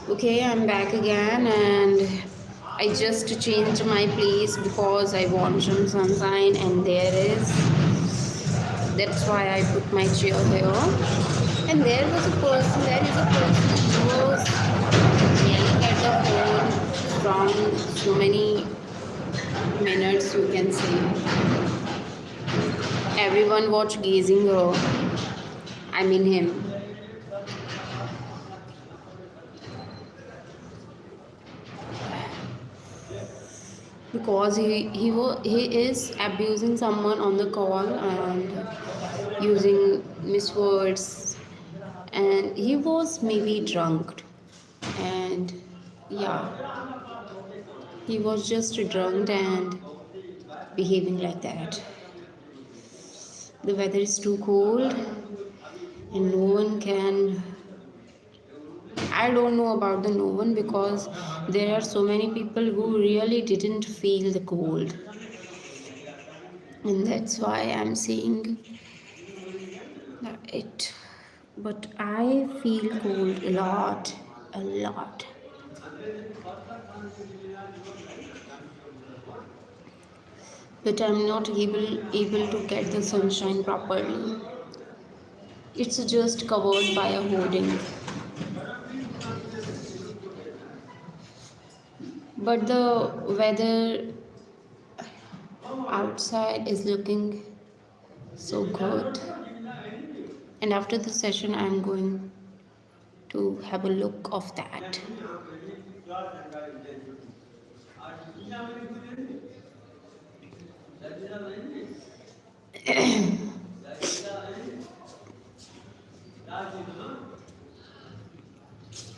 Okay, I'm back again and I just changed my place because I want some sunshine and there is. That's why I put my chair here. And there is a person who was yelling at the phone from so many minutes, you can say. Everyone watch gazing her. I mean him. Because he is abusing someone on the call and using miswords, and he was maybe drunk, and yeah, he was just drunk and behaving like that. The weather is too cold and no one can. I don't know about the no one because there are so many people who really didn't feel the cold, and that's why I'm saying it. But I feel cold a lot, a lot. But I'm not able to get the sunshine properly. It's just covered by a hoarding. But the weather outside is looking so good. And after the session, I'm going to have a look of that.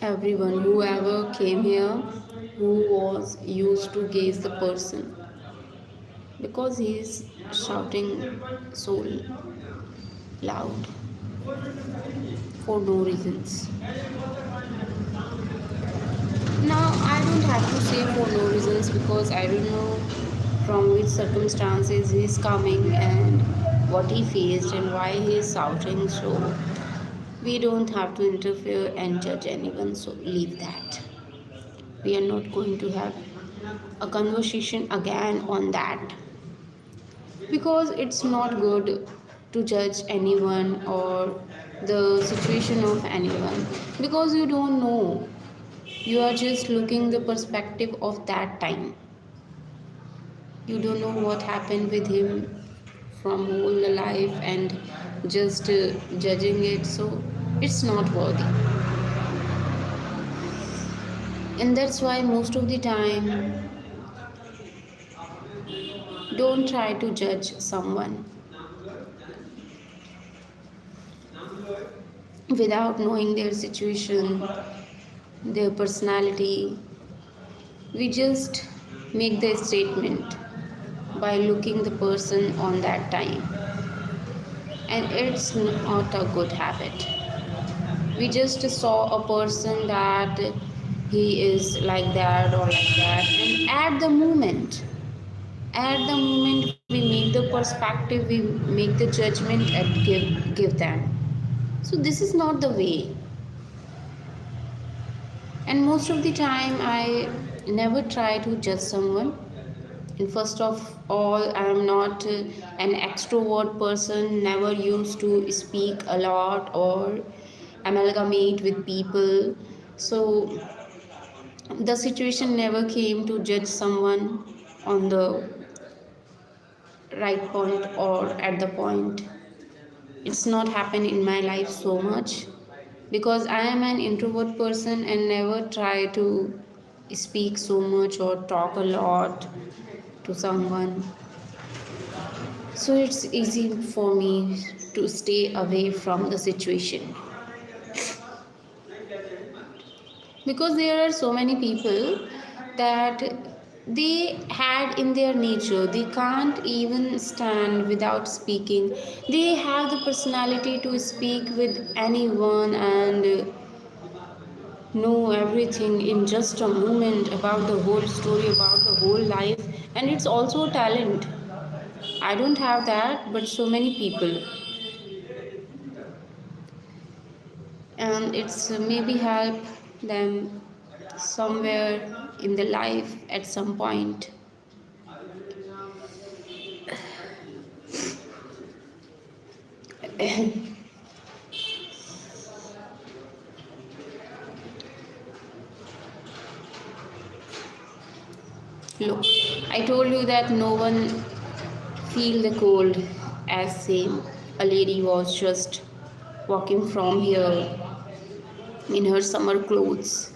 Everyone, whoever came here, who was used to gaze the person, because he is shouting so loud for no reasons. Now, I don't have to say for no reasons because I don't know from which circumstances he is coming and what he faced and why he is shouting. So, we don't have to interfere and judge anyone. So, leave that. We are not going to have a conversation again on that because it's not good to judge anyone or the situation of anyone because you don't know. You are just looking the perspective of that time. You don't know what happened with him from whole life and just judging it, so it's not worthy. And that's why most of the time, don't try to judge someone without knowing their situation, their personality. We just make the statement by looking the person on that time, and it's not a good habit. We just saw a person that he is like that or like that, and at the moment we make the perspective, we make the judgment and give them. So this is not the way. And most of the time I never try to judge someone. And first of all, I am not an extrovert person, never used to speak a lot or amalgamate with people. So the situation never came to judge someone on the right point or at the point. It's not happened in my life so much because I am an introvert person and never try to speak so much or talk a lot to someone. So it's easy for me to stay away from the situation because there are so many people that they had in their nature, they can't even stand without speaking. They have the personality to speak with anyone and know everything in just a moment about the whole story, about the whole life, and it's also a talent. I don't have that, but so many people, and it's maybe help them somewhere in the life at some point. Look, I told you that no one feel the cold as same. A lady was just walking from here in her summer clothes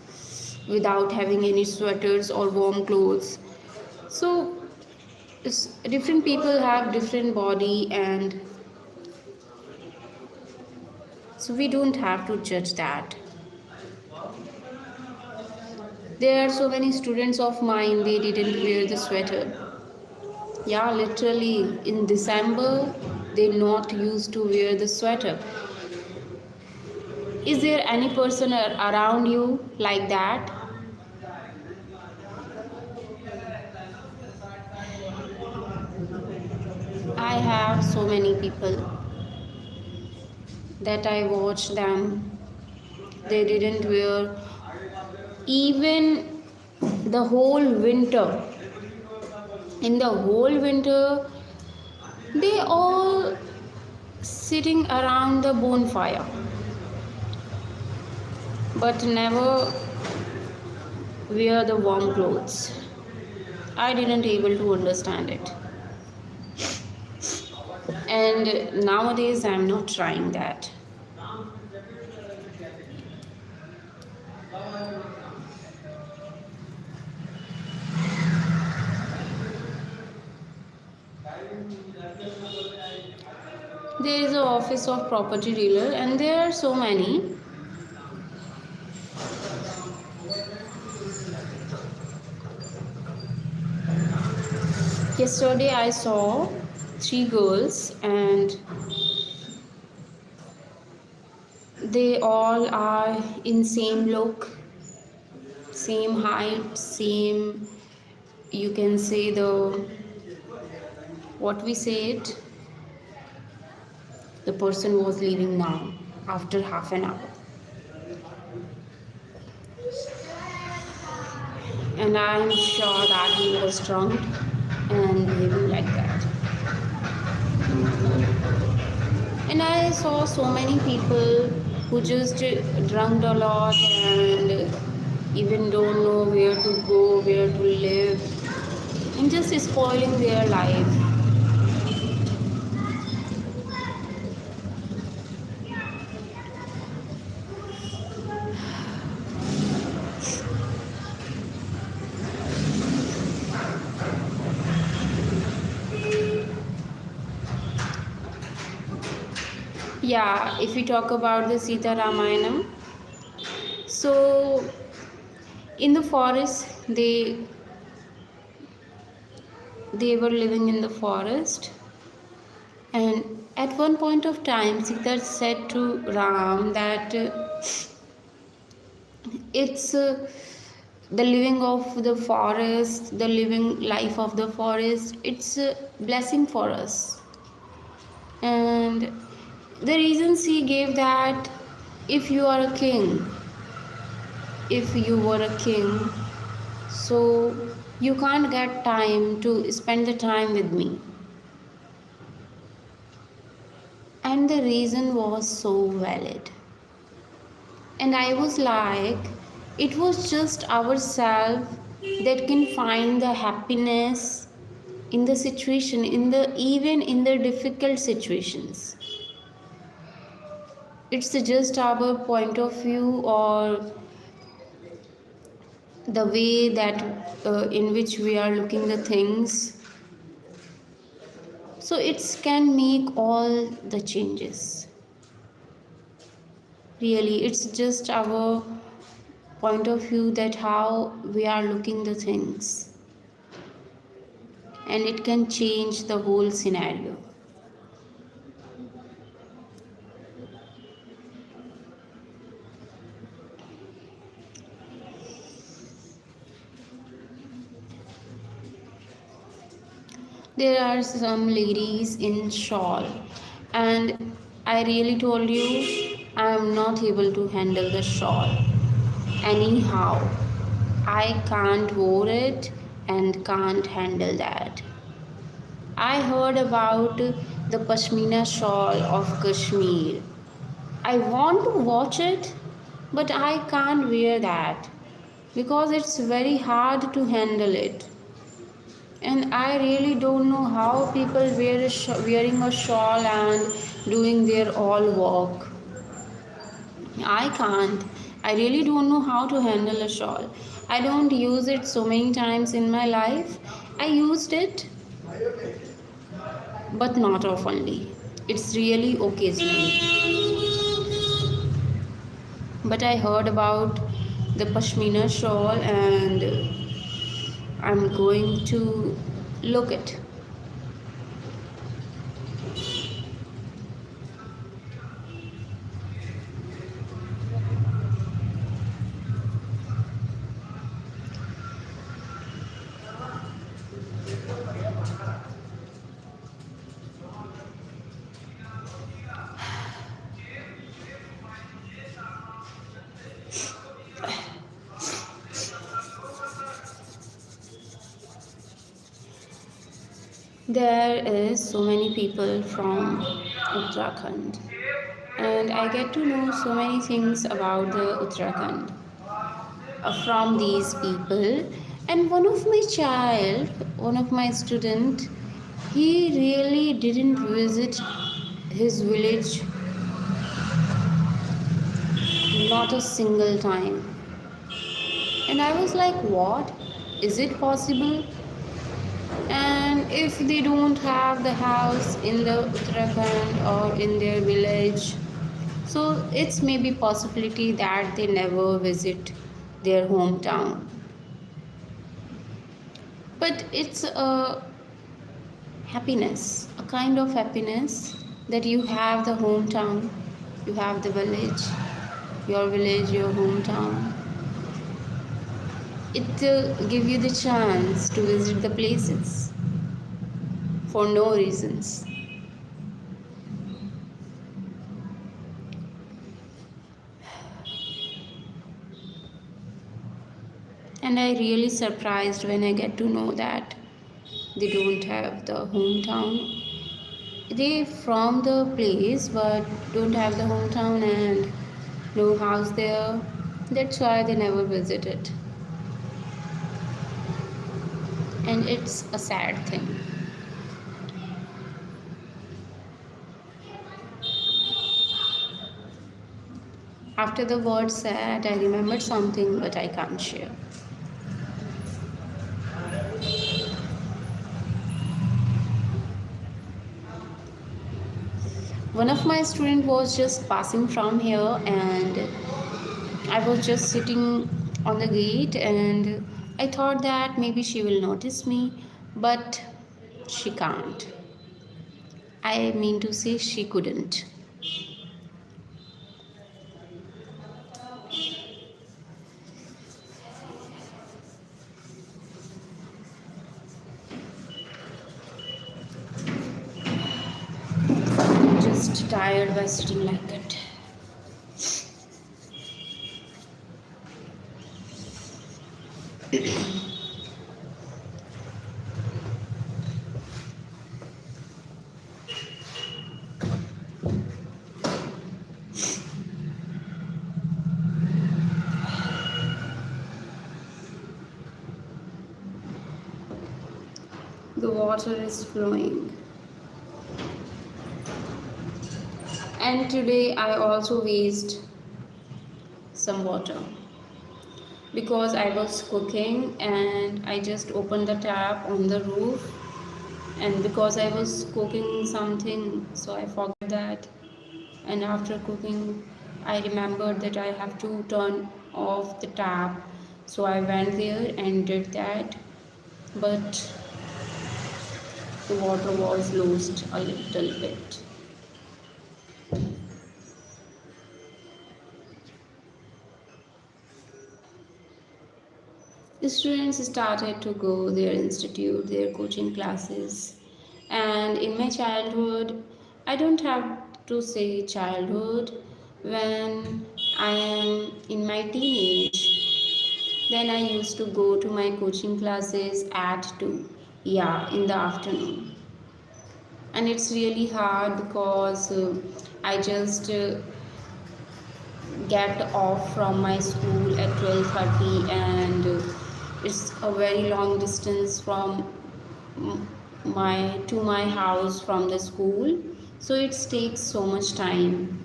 without having any sweaters or warm clothes. So different people have different body, and so we don't have to judge that. There are so many students of mine, they didn't wear the sweater. Yeah, literally in December they not used to wear the sweater. Is there any person around you like that? I have so many people that I watch them. They didn't wear even the whole winter. In the whole winter, they all sitting around the bonfire, but never wear the warm clothes. I didn't able to understand it. And nowadays I'm not trying that. There is an office of property dealer, and there are so many. Yesterday I saw three girls, and they all are in same look, same height, same, you can say, the what we say it, the person was leaving now after half an hour, and I am sure that he was drunk and behaving like that. And I saw so many people who just drunk a lot and even don't know where to go, where to live, and just spoiling their life. Yeah, if we talk about the Sita Ramayanam, so in the forest they were living in the forest, and at one point of time Sita said to Ram that it's the living of the forest, the living life of the forest, it's a blessing for us. And the reasons he gave that, if you are a king, if you were a king, so you can't get time to spend the time with me. And the reason was so valid. And I was like, it was just ourselves that can find the happiness in the situation, in the even in the difficult situations. It's just our point of view, or the way that in which we are looking the things. So it can make all the changes. Really, it's just our point of view, that how we are looking the things, and it can change the whole scenario. There are some ladies in shawl, and I really told you I am not able to handle the shawl anyhow. I can't wear it and can't handle that. I heard about the Pashmina shawl of Kashmir. I want to watch it, but I can't wear that because it's very hard to handle it. And I really don't know how people wearing a shawl and doing their all work. I can't. I really don't know how to handle a shawl. I don't use it so many times in my life. I used it, but not oftenly. It's really occasionally. But I heard about the Pashmina shawl and I'm going to look it. There is so many people from Uttarakhand and I get to know so many things about the Uttarakhand from these people. And one of my student, he really didn't visit his village not a single time. And I was like, what? Is it possible? And if they don't have the house in the Uttarakhand or in their village, so it's maybe possibility that they never visit their hometown. But it's a happiness, a kind of happiness that you have the hometown, you have the village, your hometown. It give you the chance to visit the places for no reasons. And I really surprised when I get to know that they don't have the hometown. They from the place but don't have the hometown and no house there. That's why they never visit it. And it's a sad thing. After the word sad, I remembered something but I can't share. One of my student was just passing from here and I was just sitting on the gate and I thought that maybe she will notice me, but she can't. I mean to say she couldn't. I'm just tired by sitting like that. The water is flowing. And today I also waste some water because I was cooking and I just opened the tap on the roof and because I was cooking something so I forgot that and after cooking I remembered that I have to turn off the tap so I went there and did that but the water was lost a little bit. The students started to go their institute, their coaching classes, and in my childhood, I don't have to say childhood, when I am in my teenage, Then I used to go to my coaching classes at 2, yeah, in the afternoon. And it's really hard because I just get off from my school at 12:30, and it's a very long distance from my house from the school, so it takes so much time,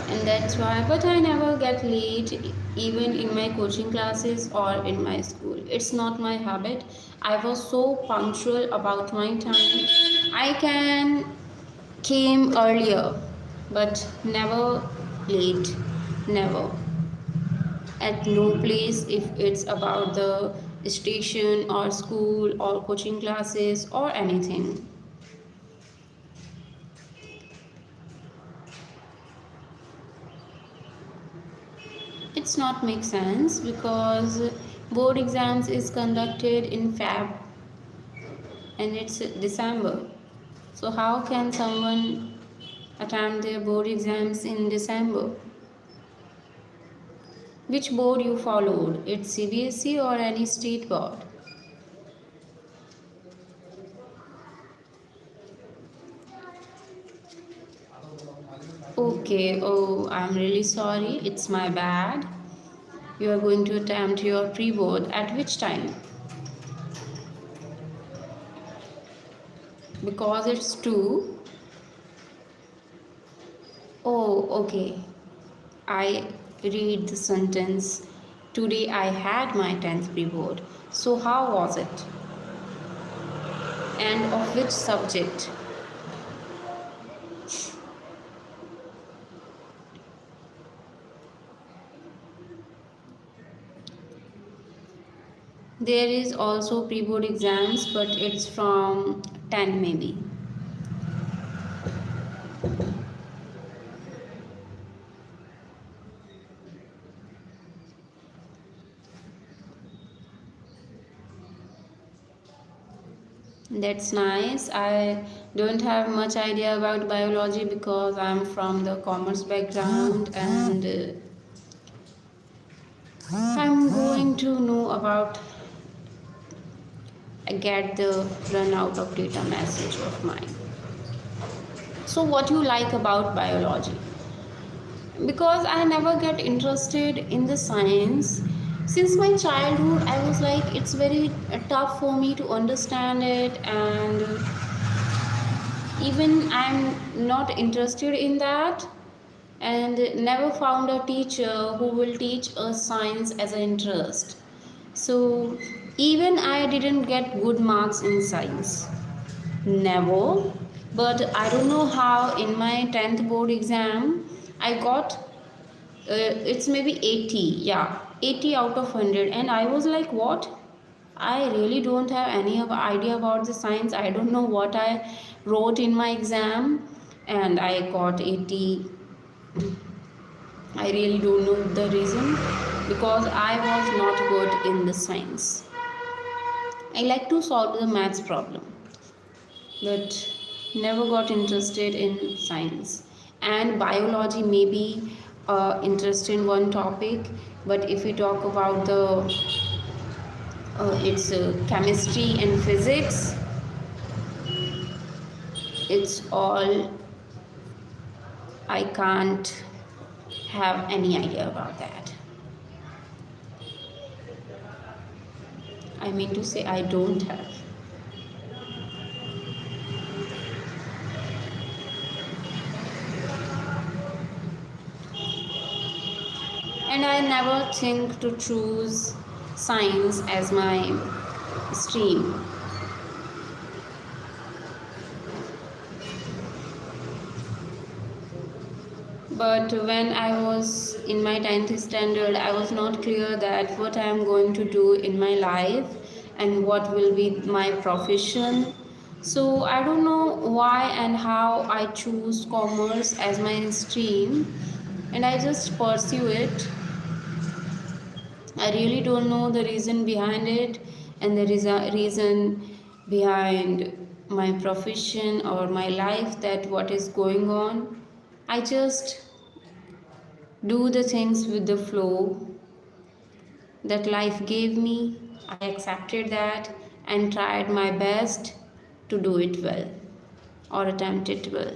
and that's why. But I never get late, even in my coaching classes or in my school. It's not my habit. I was so punctual about my time. I can came earlier, but never late, never, at no place, if it's about the station or school or coaching classes or anything. It's not make sense because board exams is conducted in Feb and it's December. So how can someone attempt their board exams in December? Which board you followed? It's CBSE or any state board? Okay, oh, I'm really sorry. It's my bad. You are going to attempt your pre board at which time? Because it's 2. Oh, okay. I read the sentence. Today I had my 10th pre board. So, how was it? And of which subject? There is also pre board exams, but it's from 10 maybe. That's nice. I don't have much idea about biology because I'm from the commerce background, and I'm going to know about get the run out of data message of mine. So what you like about biology? Because I never get interested in the science. Since my childhood, I was like, it's very tough for me to understand it, and even I'm not interested in that, and never found a teacher who will teach us science as an interest. So even I didn't get good marks in science. Never. But I don't know how in my 10th board exam I got it's maybe 80. Yeah, 80 out of 100. And I was like, what? I really don't have any idea about the science. I don't know what I wrote in my exam, and I got 80. I really don't know the reason because I was not good in the science. I like to solve the maths problem, but never got interested in science. And biology may be interested in one topic, but if we talk about the it's chemistry and physics, it's all I can't have any idea about that. I mean to say, I don't have. And I never think to choose science as my stream. But when I was in my 10th standard, I was not clear that what I am going to do in my life and what will be my profession. So I don't know why and how I choose commerce as my stream, and I just pursue it. I really don't know the reason behind it, and there is a reason behind my profession or my life, that what is going on. I just do the things with the flow that life gave me. I accepted that and tried my best to do it well or attempt it well.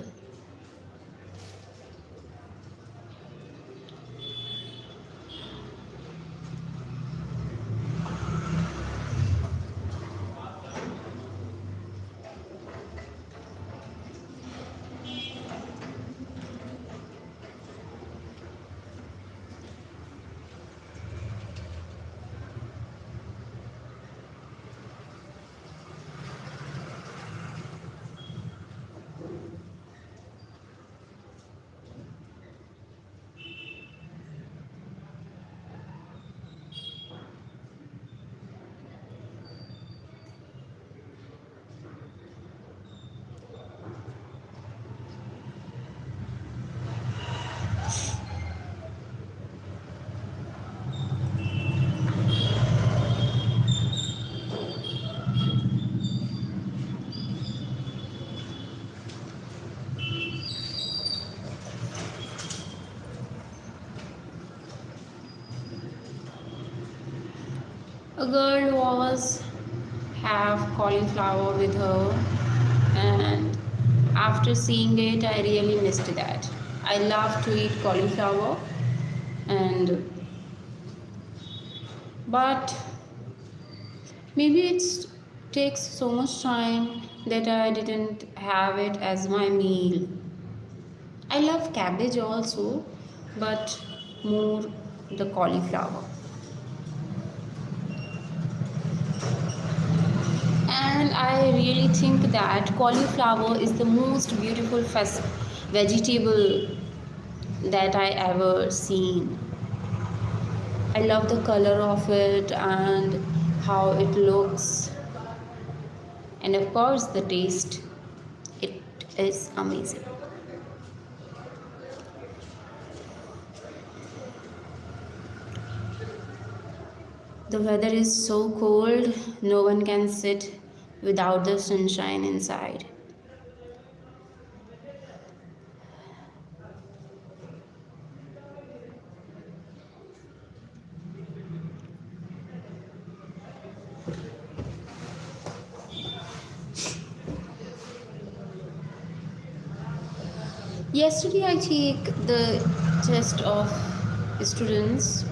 A girl was have cauliflower with her, and after seeing it I really missed that. I love to eat cauliflower, and but maybe it takes so much time that I didn't have it as my meal. I love cabbage also, but more the cauliflower. And I really think that cauliflower is the most beautiful vegetable that I ever seen. I love the color of it and how it looks, and of course the taste. It is amazing. The weather is so cold, no one can sit without the sunshine inside. Yesterday I take the test of students.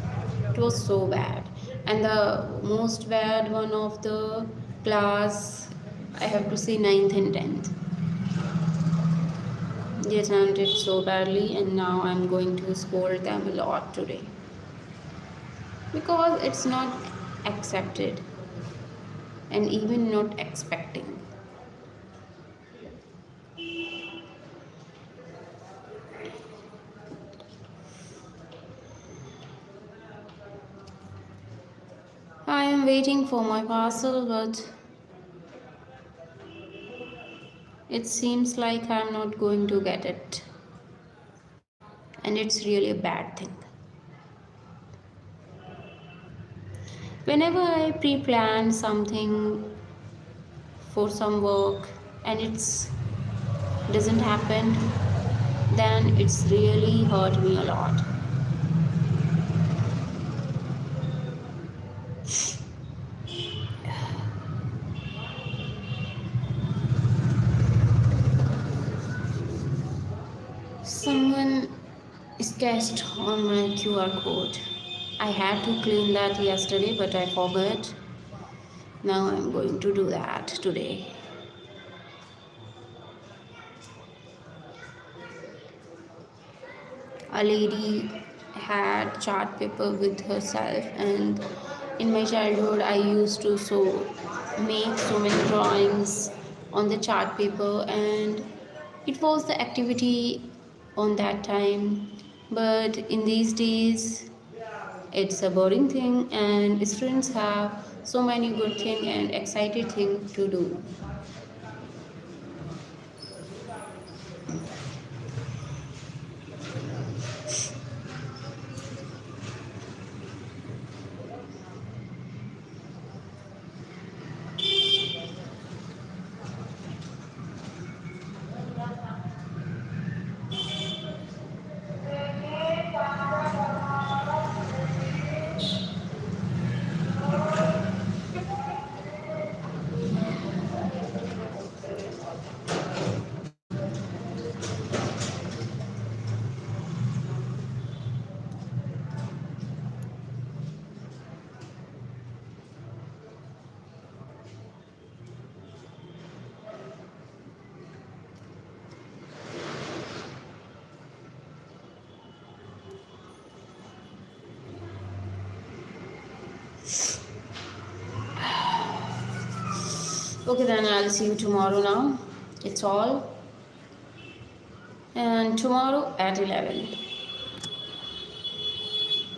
It was so bad, and the most bad one of the class, I have to say ninth and 10th. They attempted so badly, and now I'm going to scold them a lot today because it's not accepted and even not expecting. I am waiting for my parcel, but it seems like I'm not going to get it, and it's really a bad thing. Whenever I pre plan something for some work and it's doesn't happen, then it's really hurt me a lot. Someone sketched on my QR code. I had to clean that yesterday, but I forgot. Now I'm going to do that today. A lady had chart paper with herself, and in my childhood I used to make so many drawings on the chart paper, and it was the activity on that time. But in these days it's a boring thing, and students have so many good thing and excited thing to do. Okay, then I'll see you tomorrow now. It's all. And tomorrow at 11.